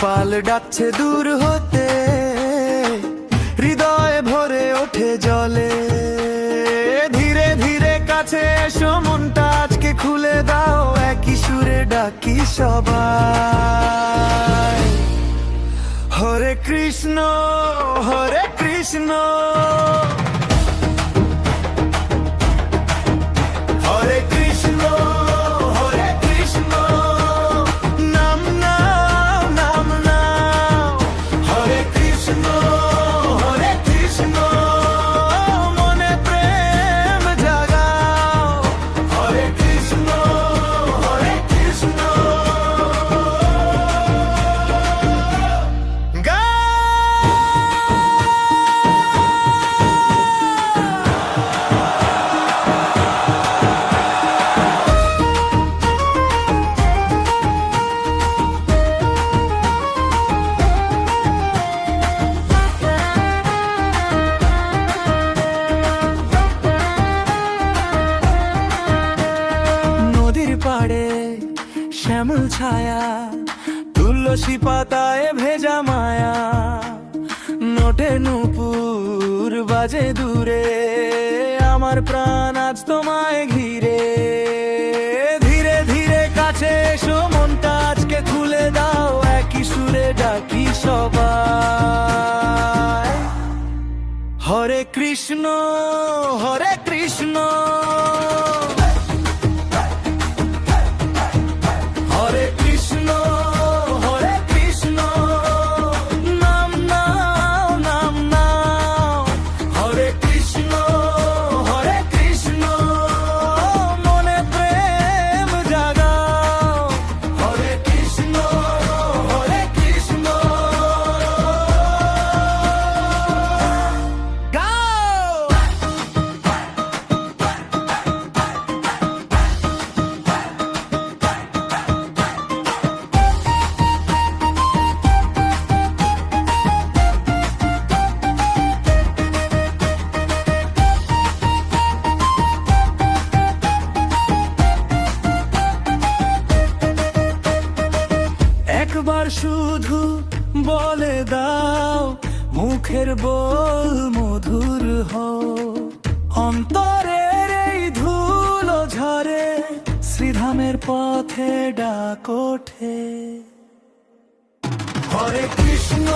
গোপাল ডাকছে দূর হতে, হৃদয়ে ভরে ওঠে জলে। ধীরে ধীরে কাছে এসো, মনটা আজকে খুলে দাও, একই সুরে ডাকি সবাই। হরে কৃষ্ণ হরে কৃষ্ণ, হরে কৃষ্ণ হরে কৃষ্ণ, নাম নাও নাম নাও। হরে কৃষ্ণ হরে কৃষ্ণ, মনে প্রেম জাগাও। হরে কৃষ্ণ হরে কৃষ্ণ, পাড়ে শ্যামল ছায়া, তুলসী পাতায় ভেজা মায়া। নোটে নূপুর বাজে দূরে, আমার প্রাণ আজ তোমায় ঘিরে। ধীরে ধীরে কাছে এসো, মনটা আজকে খুলে দাও, একই সুরে ডাকি সবাই। হরে কৃষ্ণ হরে কৃষ্ণ, হরে কৃষ্ণ হরে কৃষ্ণ, নাম নাও নাম নাও। হরে কৃষ্ণ হরে কৃষ্ণ, মনে প্রেম জাগাও। হরে কৃষ্ণ হরে কৃষ্ণ, গাও। একবার শুধু বলে দাও, মুখের বল মধুর হও। অন্তরের এই ধুলো ঝরে, শ্রীধামের পথে ডাক ওঠে। হরে কৃষ্ণ